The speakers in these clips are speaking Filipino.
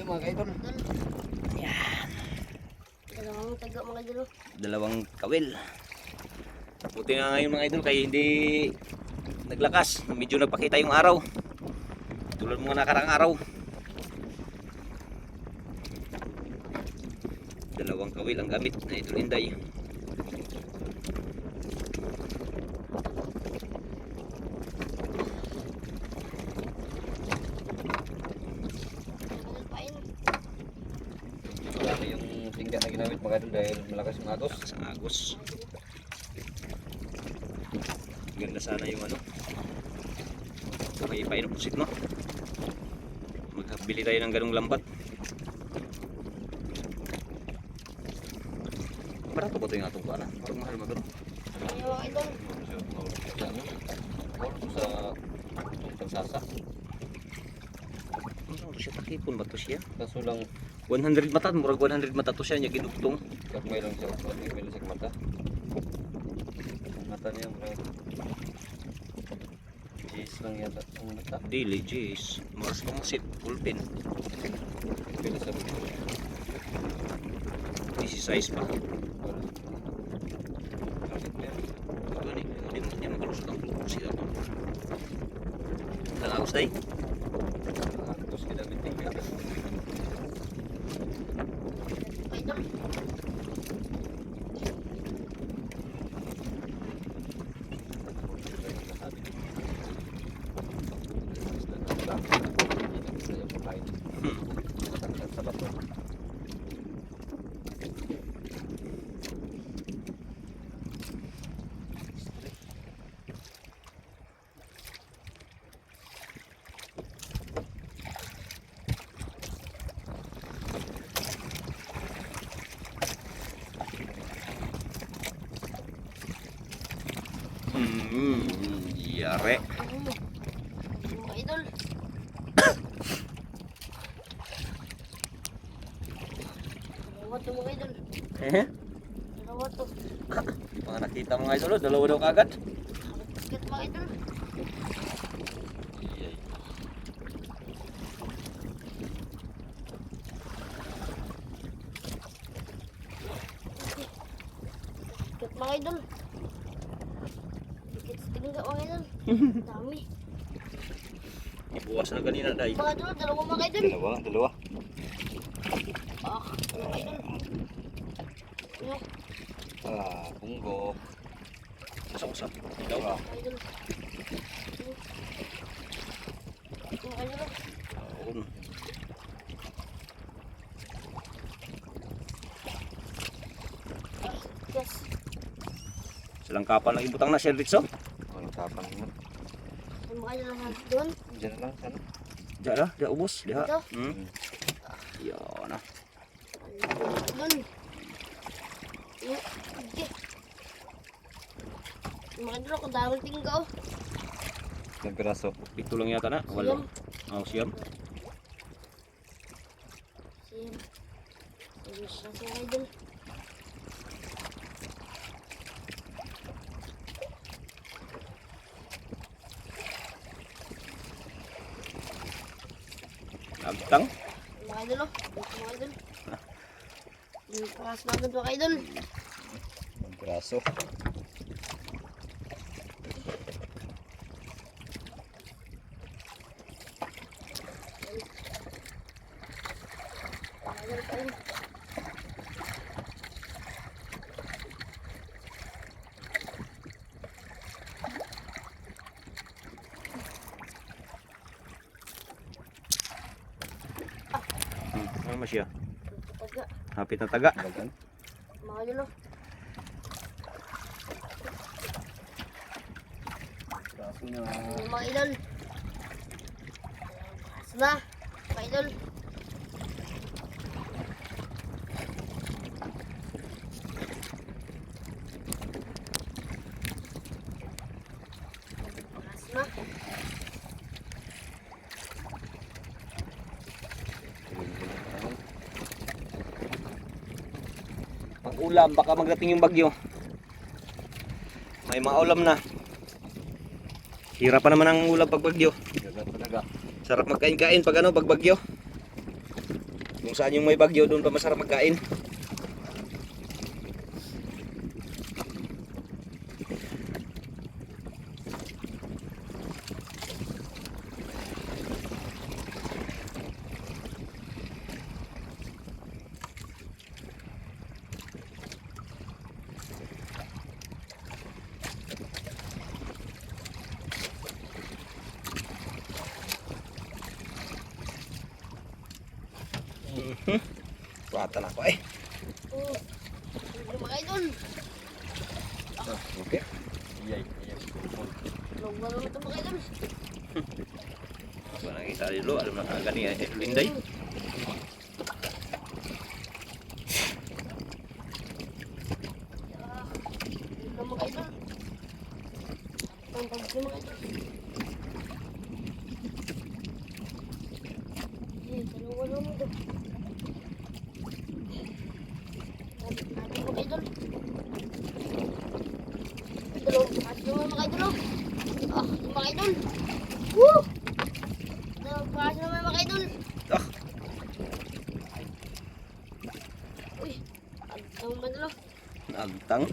tayo mga kaidol. Ayan. Dalawang taga mga idol. Dalawang kawil. Buti nga ngayon mga idol kaya hindi naglakas. Medyo nagpakita yung araw. Tulad mga nakarang araw. Dalawang kawil ang gamit na Idol Inday. Marami yung tingga na ginamit mga idol dahil malakas yung agos. Sa agos. Ganda sana yung ano. May painupusit no. Magbili tayo ng ganung lambat. Barato ba ito yung atong pala? Parang mahal magano. Ayaw mga idol. Sa pagsasa. Ano siya takipon ba to siya? Kaso lang 100 mata, murag 100 mata to siya niya ginugtong. kagmay lang siya. Kagmay lang siya mata. Ang mata niya murag cheese lang yata ang mata. Dili, jeez. Mas kumusit, pulpin. Pwede sa buto. This is size pa. Wala. Gani, hindi mo kalusot ang pulpin siya to. Nalagos tayo. Agos ginamit tingga. Idol. Yare. Mga idol. Dalawa to mga idol. Eh? Dalawa to. Mga nakita mga idol, dalawa daw kagad. Basket mga idol. Basket mga idol. Basket sa tingga mga idol. Dami. Ibuwas na ganina dahil. Mga idol, dalawa mga idol. Dalawa. Mga idol. Ano? Punggo. Usap-usap. Ikaw. Mga idol. Mga idol. Oo. Yes. Silang kapan lang ibutang na siya Ritso. Walang kapan mo. Ang mga idol lang doon. Diyan na lang sana. Diyan na, diyan ubos. Diyan. Ito. Yan na. Doon. Okay. Mga idol ako dahil tingga oh. Ilang piraso. Ito lang yata na. Wala. Oh, siyam. Siyem. Ayos na siya idol. Agtang. Mga idol oh. Dito mga idol. Yung paras na agad mga idol. Ilang piraso. Mga idol pa rin. Ano mo siya? Taga. Hapit na taga. Dagan. Mga idol oh. Piraso na. Yung mga idol. Paras na. Mga idol. Paras na. Ang ulam, baka magdating yung bagyo. May maulam na. Hirap pa naman ang ulam pag bagyo. Dagan talaga. Sarap magkain-kain pag ano, pag bagyo. Kung saan yung may bagyo, doon pa masarap magkain. Kuwatan ako eh. Oh. Ano mga idol? Okay. Iyay. Long ba naman ito mga idol? Wala nakita dito. Alam na kagani eh. Linday. Ito mga idol. Ang pagkakas mga idol. Dalawa naman ito. Natin mga idol. Dalawang pakas naman mga idol. Mga idol. Woo! Dalawang pakas naman mga idol. Ah, Uy, ang madalo. nagtang.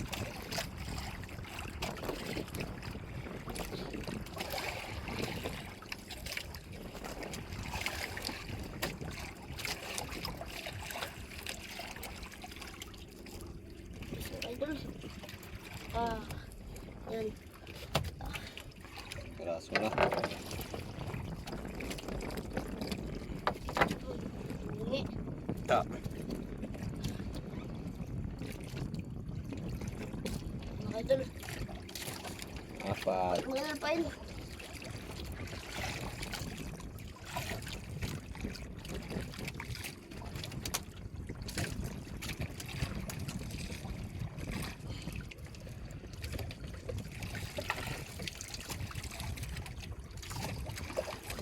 Idol. Ayan. Karaso na. Ini. Ta. Mga idol. Apat. Mga idol pa yun.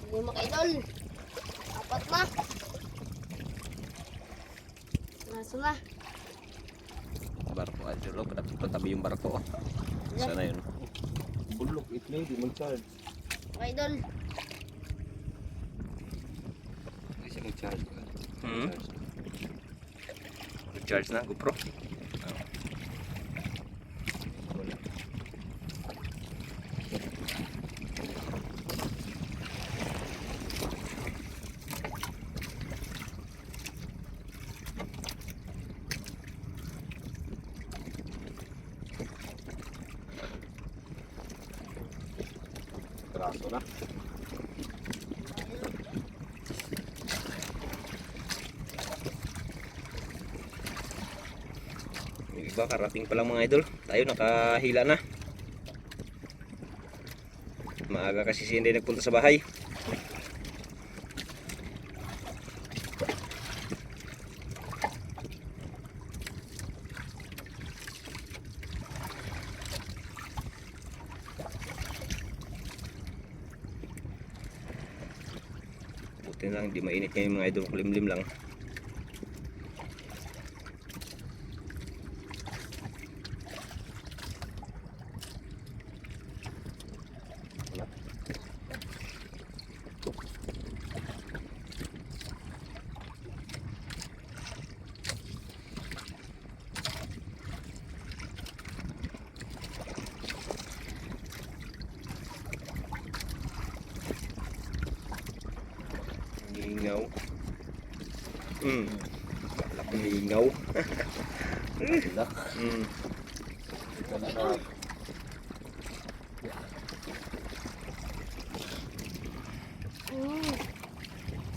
Ini mga idol. Apat na. Nasa na. Barko aja lo. Patabi yung barko. Sana yun. Bulok, itlay, di mag-charge. Mga idol. Hindi siya mag-charge. Hmm. Charge na GoPro. Wala. Karaso na. Yung iba karating pa lang mga idol. Tayo nakahila na. Maaga kasi si hindi nagpunta sa bahay. Buti na lang, di mainit ngayon mga idol. Kulimlim lang. Lingaw. Wala kong lingaw. Wala. Wala na.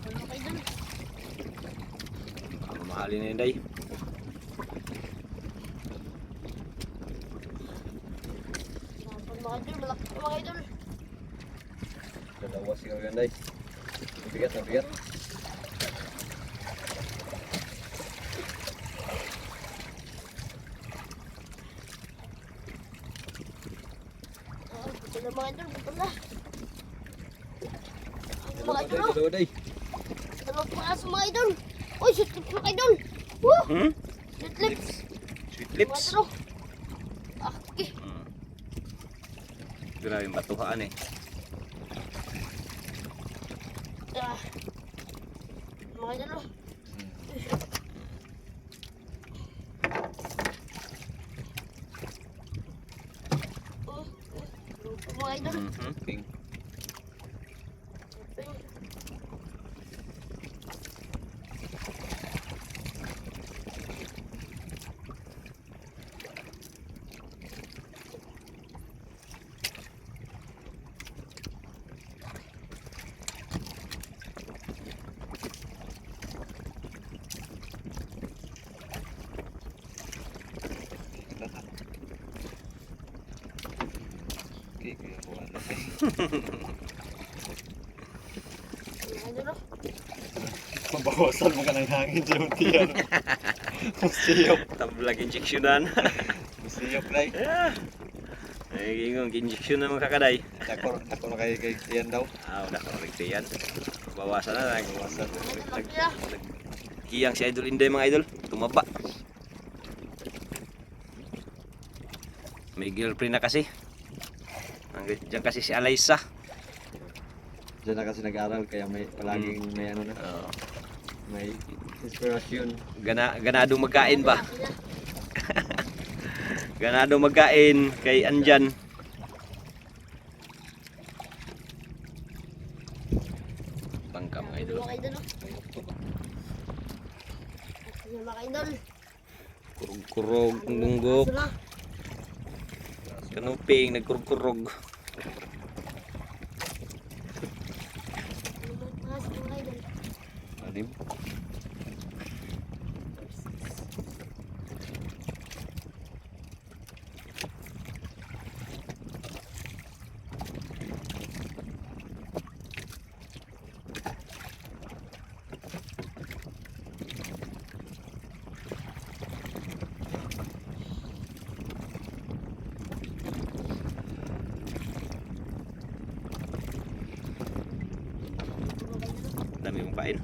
Ano mga idol? Mamahalin na yun, day. Napag mga idol. Malaki na mga idol. Dalawa siya yan, day. Nabigat, nabigat. Ito na mga idol. Ito na. Ano Dalawa, mga day. idol? Dalawa, day. Dalawang pakas mga idol. Uy, sweet lips mga idol. Woo! Hmm? Sweet lips. Sweet Mga lips. idol. Okay. Grabe yung batuhaan eh. Mga idol. Mga idol. Ping. Okay, kaya kuha na. Mga idol. Mabawasan mo ka ng hangin sa yung tiyan. Musiyop. Tablag injeksyonan. Musiyop na Ay, ingong injeksyon na mga kakaday. Ako na kay tiyan daw. Udah korek yan. Bawasan na. Bawasan. Kiyang si Idol Inday mga idol. Tumaba. May girlfriend na kasi. Diyan kasi si Alaysa. Diyan na kasi nag-aral kaya may palaging may ano na. May inspirasyon. Ganado magkain ba? Ganado magkain kay andyan. Bangka mga idol. Mga idol. Mga idol. Kurog-kurog ng bunggok. Aso na. Kanuping nagkurog-kurog. Mga idol. Anim. Dami mong pain.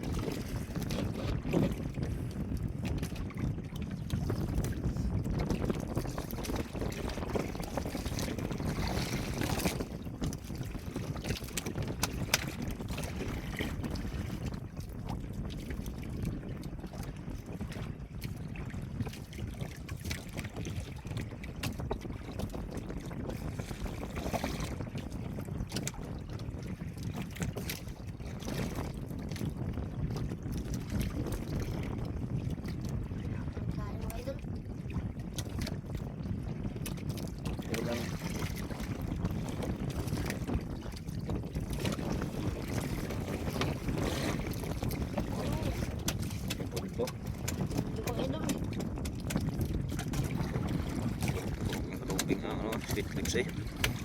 Mga idol. Punto. Mga idol. Kanuping ano, sweet lips eh.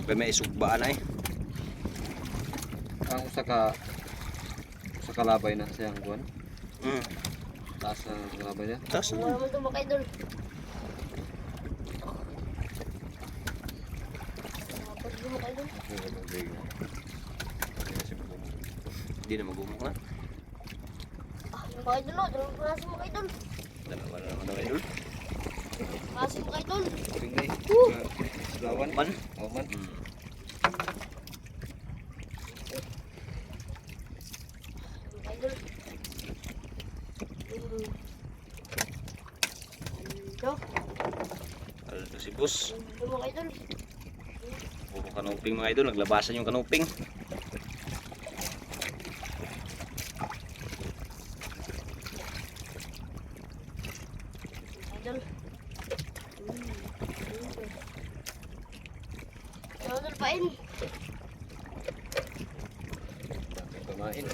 Kaya may isugbaan ay. Ang sa kalabay na siyang buwan. Taas na kalabay niya. Tapos Wala mo ito mga idol. Mga idol. hindi na magumok na. Mga idol. Dalawang klase mga idol. Dalawa na naman daw idol. Klase mga idol. Tingnan. Lawan. Man. Lawan. Mga idol. Ito. Ano to si boss? Ito mga idol. Puro kanuping mga idol. Naglabasan yung kanuping. Idol. Idol pain. Kumain.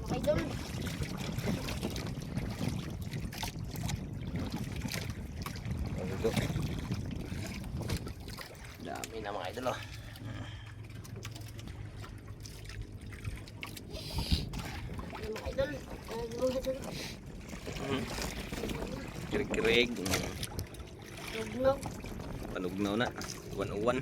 Mga idol. Ito. Dami na mga idol oh. Mga idol. Mga idol. Kirig-kirig. Lugnog. Panugnaw na. Uwan-uwan.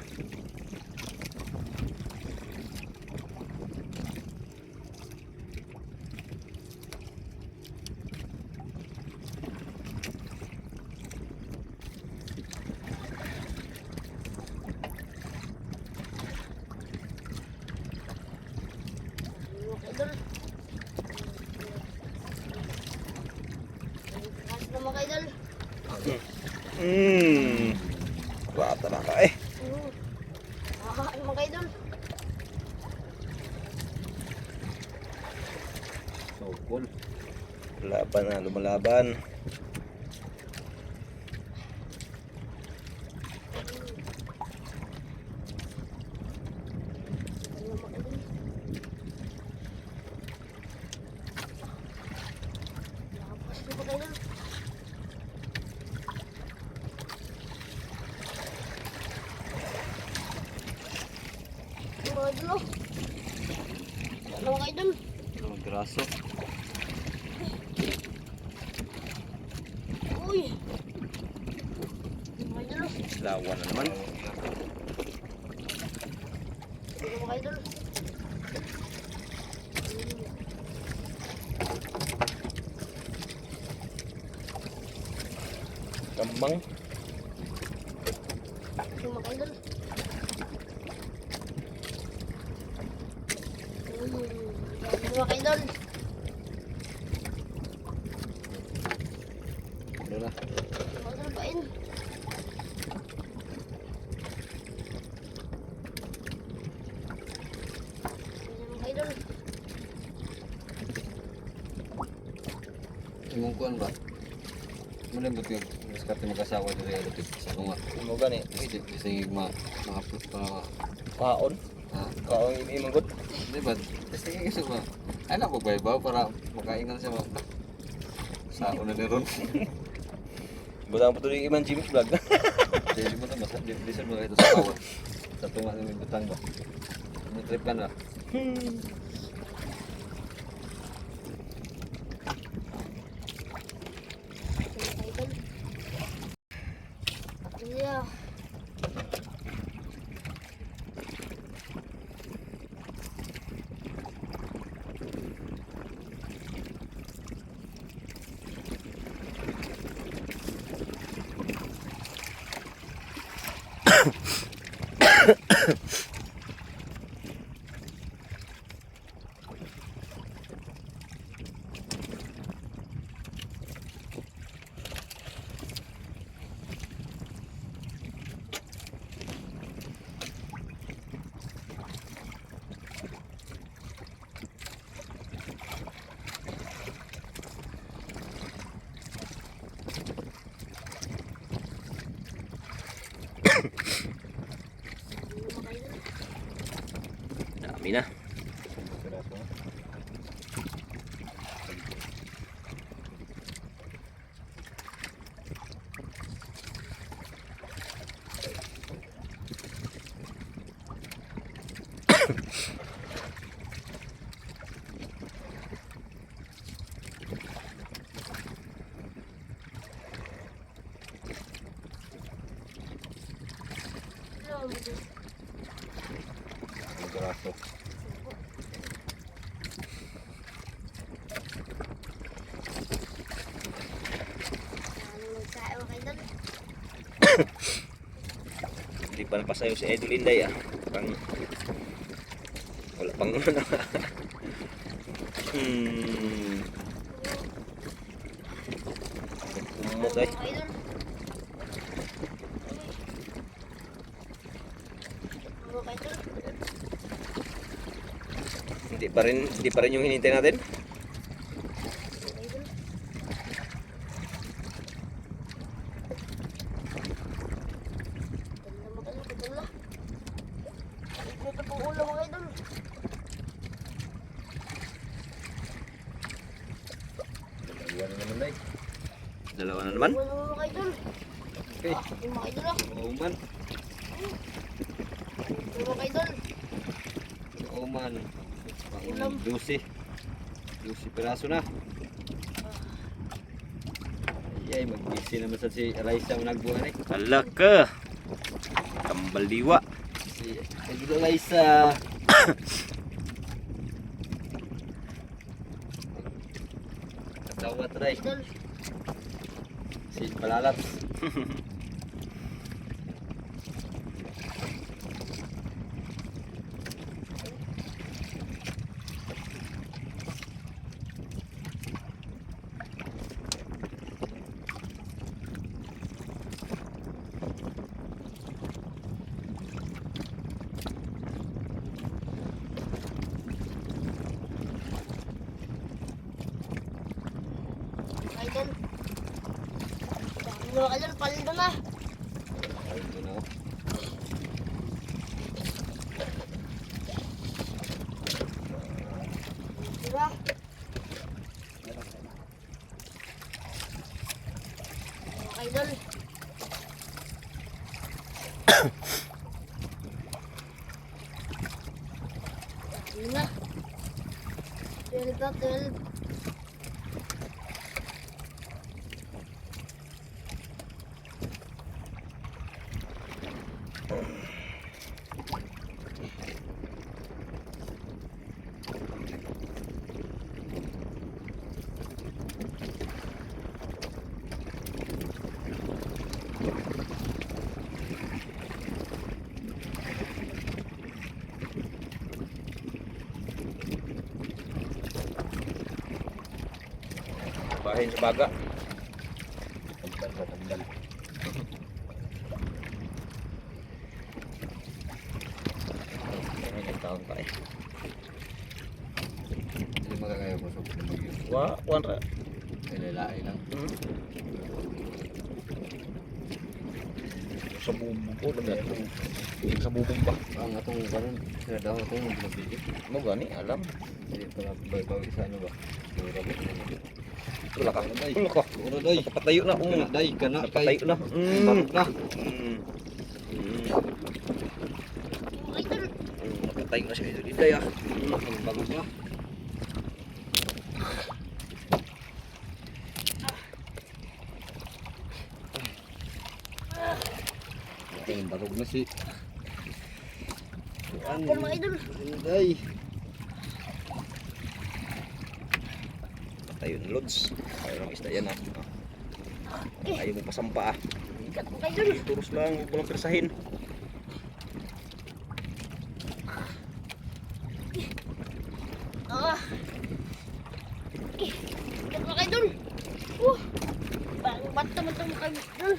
Talaka eh. Nakakain mga idol. So cool. Laban na, lumalaban. Lapas na mga idol. Mga idol, oh. Ano mga idol? Ang graso. Uy. Mga idol, oh. Lawan na naman. Ano mga idol? Kambang. Ano mga idol? Ano mga idol? Ano na? Mga idol pain. Ano mga idol? Imong kuan ba? Malambot yung diskarte mag-asawa dito relative sa tunga. Ano gani? Kasi mga Kaon. ha? Kaon imanggot. Di ba? Kasi kasi ba? Ay na pagbaybaw para makaingan siya ba? Sa una ni Ron. Butang po yung Iman Jimmy's vlog. Jadi mo na di sa mga ito sa kawan. Sa tunga ng butang ba? Ano trip ka na? Mga idol. Yeah. Dami na. Ano mga idol? Ang graso. Ano nagkain mga idol? Hindi pa napasayo si Idol Inday ah. Pang wala pang ano. Umok eh. Mga idol. Ano mga idol? Hindi pa rin yung hinintay natin. Mga idol. Ganda mga idol, ganda. Ito pong ulo mga idol. Dalawa na naman dai. Dalawa na naman. Ulo mga idol. Okay. Yung mga idol, ah. Oman. Yung mga idol. Oman. Ulam. 12 piraso na. Ay, mag-busy naman sa si Eliza mo nagbuhan eh. Alaka. Kambal diwa. Si Eliza. Katawa try. Idol. Si Palalaps. Mga idol, paldo na. Ayun doon ako. Diba? Mga idol. Yun na. 12 na, 12. Bahin sa baga. Tandal sa tandal. Ay, nagtaon pa eh. Hindi magkakaya ko sa pagkakaya. Wan ra. Kailalai lang. Sa bubong ko lang ito. Sa bubong pa. Ang atong karon, sila daw atong magbibigit. Mo gani alam. Hindi pala bawi sa ano ba? Rabot. Wala ka. Day. Wala ka. Ora day. Napatayo na kung Day ka na kay. napatayo na. Barok na. Mga idol. Napatayo na siya ito dito ya. Bagus na. Ang barog na si. Ako mga idol. Day. Tayo ng lods. Tayo ng isda yan ah. Ayaw mo pasampa ah. Ikat mga idol. Turos lang, huwag mo lang persahin. Ah. Ikat mga idol. Parang bato mo ito mga idol.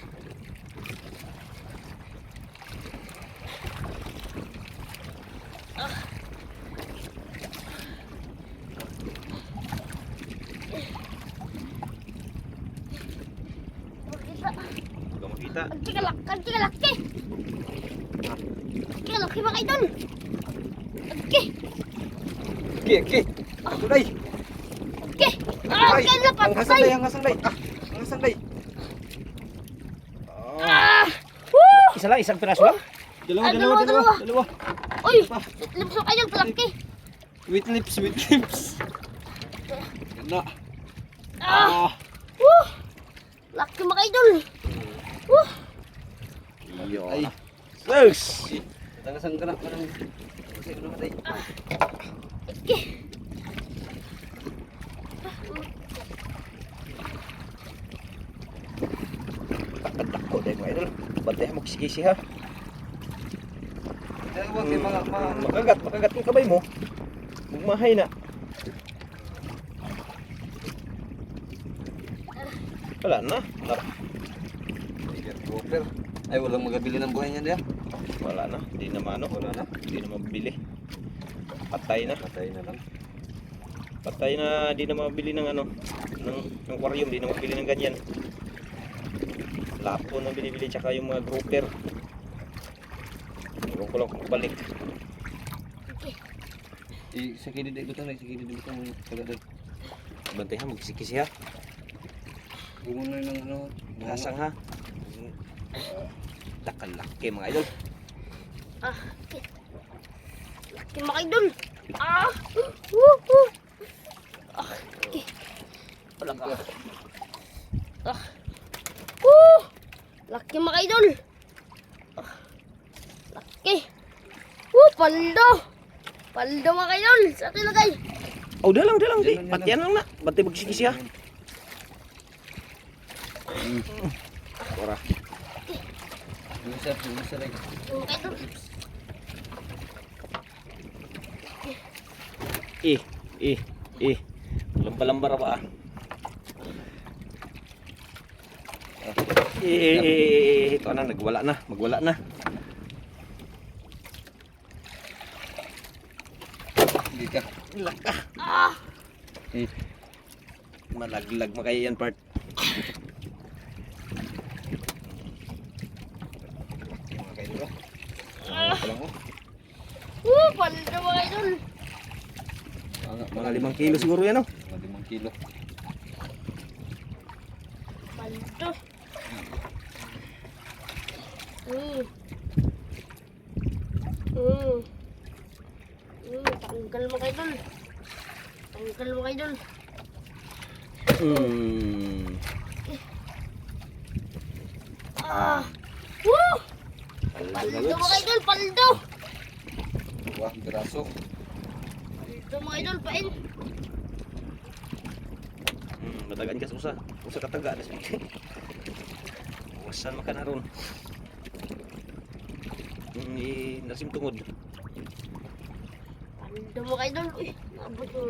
Makita. Huwag ka makita. Kagkikalaki. Kagkikalaki mga idol. Kagki. Okay. Ako day. Kagki. Ah, kaya na Ang hasang patay. day, ang hasang day. Ang hasang day. Ah. Woo! Isa lang, isang piraso lang. Dalawa. Uy, lips mga idol, kalaki. With lips. Ganda. Ah. Woo! Laki mga idol. Woo! Ay. Yes! Tangasang ka na. Kasi ano matay. Kagki. Takot day mga idol. Bantay mo kisi-kisi ha. Huwag kayo mga Makagat yung kamay mo. Magmahay na. Wala na. Gopher. Ay, walang magabili ng buhay niyan, Wala na. Hindi na mano. Wala na. Hindi na mabili. Patay na. Patay na lang. Patay na. Hindi na mabili ng ano. Ng aquarium. Hindi na mabili ng ganyan. Lapo na binibili. Tsaka yung mga grouper. Huwag ko lang balik. Sa kilid ay butang, sa kilid ay butang. Kagadag. Bantay ha. Magkisi-kisi ha. Gumunay ng ano. Hasang ha. Lakalaki mga idol. Ah, kagki. Laki mga idol. Ah. Woo! Woo! Ah, kagki. Wala ka. Ah. Woo! Laki mga idol. Ah. Laki. Woo! Paldo. Paldo mga idol. Sa akin lagay. Oh, dalang. Di. Dalang. Patian lang na. Bantay magkisi-kisi ha. Ora. Bisa lagi. Mga idol. Lamba-lamba ra ba ah. Ito na, magwala na. Hindi ka. Laka. Ah. Eh, Malaglag makaya yan part. paldo mga idol. Mga 5 kilo siguro yan oh. Mga 5 kilo. Paldo. Tanggal mga idol. Tanggal mga idol. Woo! Paldo mga idol, paldo. Wah, beraso. Paldo mga idol, pain. Matagan ka sa usa. Usa kataga na sige. Wasan makan aron. Nasim tungod. Paldo mga idol. Uy, nabot mo.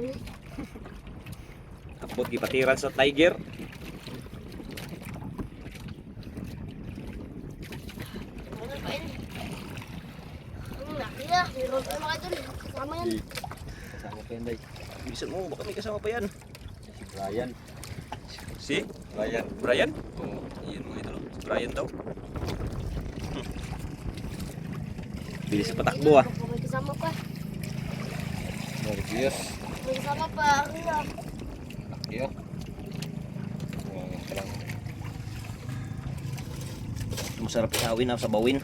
Abot gipatiran sa tiger. Idol, pain. Laki na. Meron tayo mga idol. Kasama yan. Kasama pa yan, day. Bilisan mo, baka may kasama pa yan. Si Brian. Si? Brian. Brian? Oo. Iyan mga idol. Si Brian daw. Bilis sa patakbo ah. Baka may kasama pa. Nervyos. May kasama pa. Kaya. Laki oh. Wah, parang Masarap isawin ah, sa bawin.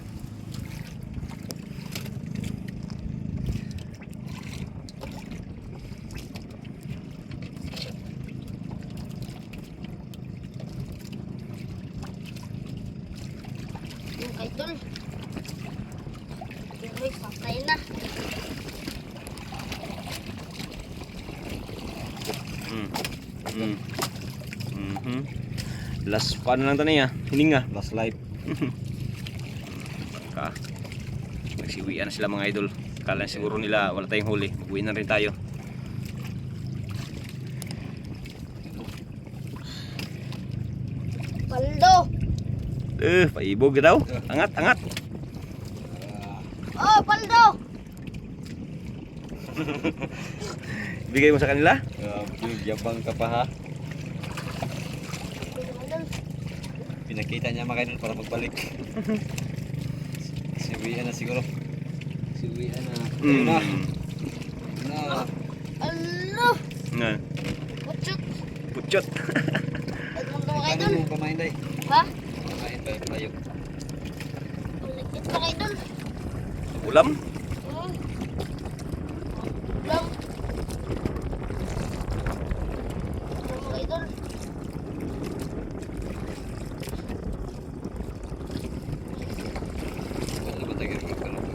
Yung idol. Uy, patay na. Last paano lang tanay ah. Hininga. last life. Nagsiwian na sila mga idol. Kala siguro nila wala tayong huli. Mag-uwi na rin tayo. Paldo. Paibog daw. Angat, angat. Oh, paldo. Bigay mo sa kanila. Yabang ka pa ha. Idol. Pinakita niya mga idol para magbalik. Siwian na siguro. Siwian na. Ayun na. Na. Alo. Nga. Putsut. Putyot. Ay, mundo mga Paano idol. mo pamain, day? Ha? Pamain pa yung payog. Ang ligit mga idol. Ulam. Ulam. Ulam mga idol. Wala ba tayo magkalong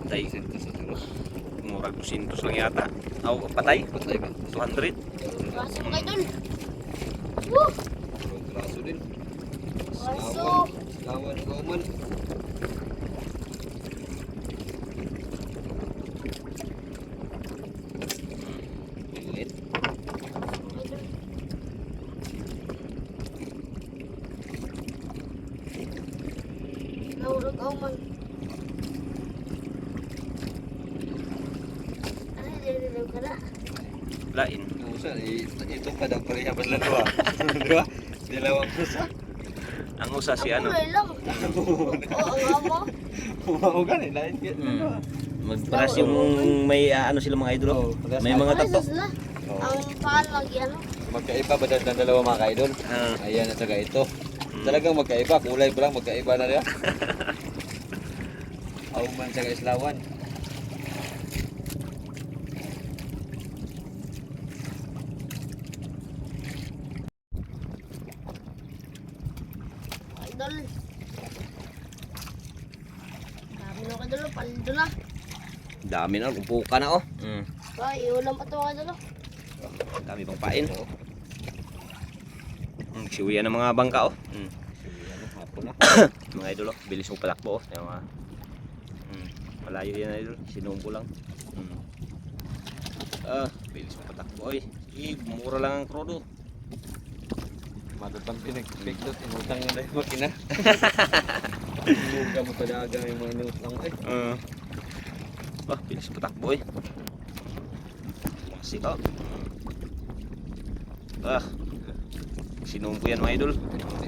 Patay. Sinta sa siguro. Murag 200 lang yata. Aw, patay. Patay ba? 200. Kaso mga idol. Woo! Raso din. Kaso. Lawan kauman. Pilit. Idol. Nahulog ako man. Ano, nililiw ka na? Lain. Usa, ito pa daw pareha ba lang ba? Di ba? Dilawang pusa. Ang usa si Ako ano. na lang. Oo, ang amo. Umaugan eh, lain ka. Magparas yung may ano sila mga idol. Oo, paras May na. mga Ano tato. sila? Oo. Ang paan lagi ano? Magkaiba ba ng dalawa mga kaidol? Ah. Ayan at saka ito. Talagang magkaiba, kulay pa lang magkaiba na rin. Auman saka islawan. Idol. Dami na idol, paldo na. Dami na, umpuka na oh. Ay, iulam pa ito idol. Dami pang pain. Siwian ng mga bangka oh. Ano, hapon na. Mga idol oh, bilis mo patakbo oh. Yung mga malayo yan idol, sinumpo lang. Bilis mo patakbo oy. Mura lang ang krodo. Matutang pinagpiktot, inutang nila yung makina. Buga mo padagang yung mga inutang eh. Bilis mo patakbo eh. Kasi oh. Sinumpo yan mga idol.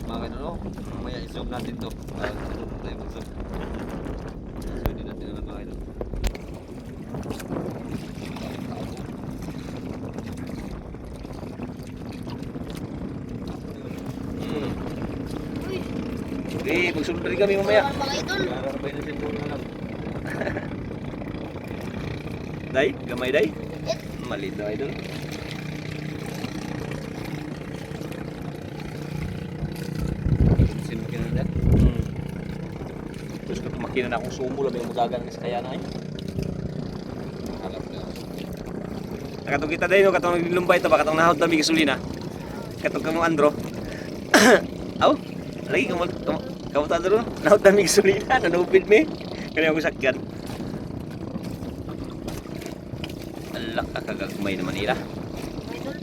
Mga ano, mamaya i-zoom natin to. Tayo mag-zoom. Zoom din natin ang mga idol. Eh, magsunod na rin kami mamaya. Mga idol. Araw pa yun cellphone na lang. Day, gamay day. It. Maliit na idol. Sino kinanda? Hmm. Terus ko tumakinan akong sumo labi ang mudagan sa kaya na eh. Alam na. Nakatong kita day no, katong naglumbay ta ba katong nahod ta mi gasolina. Katong kamo Andro. Aw, lagi kamu ta dulu. Nahod ta mi gasolina, nanupid mi. Kani ako sakyan. Allah ka kagagmay naman ira. Mga idol.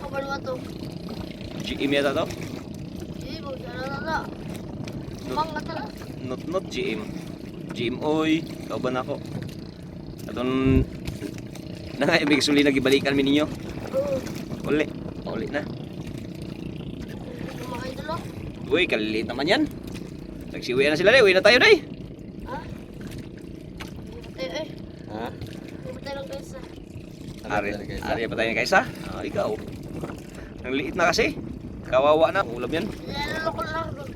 Kapan mo to? GM yata to. Hindi, magsara na. Mga tala. Not GM. GM oy, kauban ako. Atong na ibig gasolina gibalikan mi ninyo. Oo. Uli na. Mga idol oh. Uy, kalilit naman yan. Nagsiuwi na sila day, uwi na tayo day. Ha? Hindi ba tayo eh? Ha? Hindi ba tayo lang kayo sa... Ari pa tayo ni Kaisa? Ah, ikaw. Ang liit na kasi. Kawawa na, ulam yan. Nilalalo ko lang doon.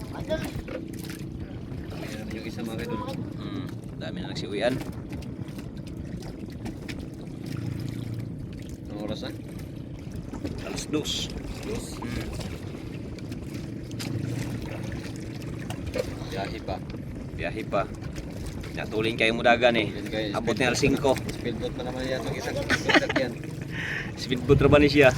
Mga idol. Ayan yung isa mga idol. Mga idol. Dami na nagsiuwian. Anong oras na? Alas 2. Dos. Biyahe pa. Biyahe pa. Natuling kayo mudagan eh. Yun kayo, Abot ni alas 5. Speedboat pa naman yan. Itong isang sakyan. Speedboat ra ba ni siya?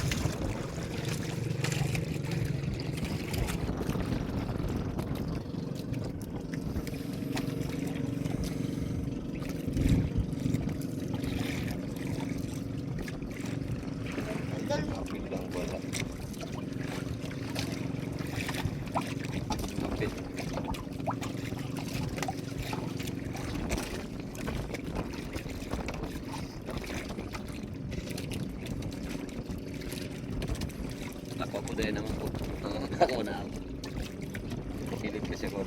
Idol. Biglang wala. Kapit. Ako dahil naman po. Ako na ako. Pilit kasi ako.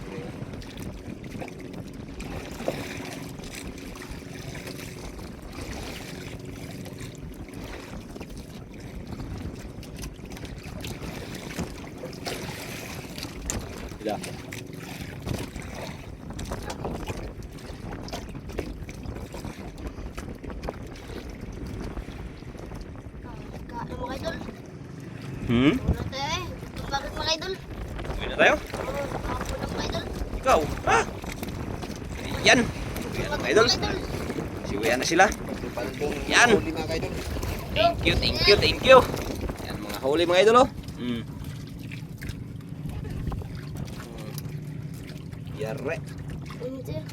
Sila. Kain mga idol. Hmm? Wala tayo eh. Bakit mga idol? Uwi na tayo? Oo, mga mga idol. Ikaw? Ha? Yan. Uwi na mga idol. Mga idol. Siuwian na sila. Yan. Thank you, thank you, thank you. Yan mga huli mga idol oh. Yare. Ini dia.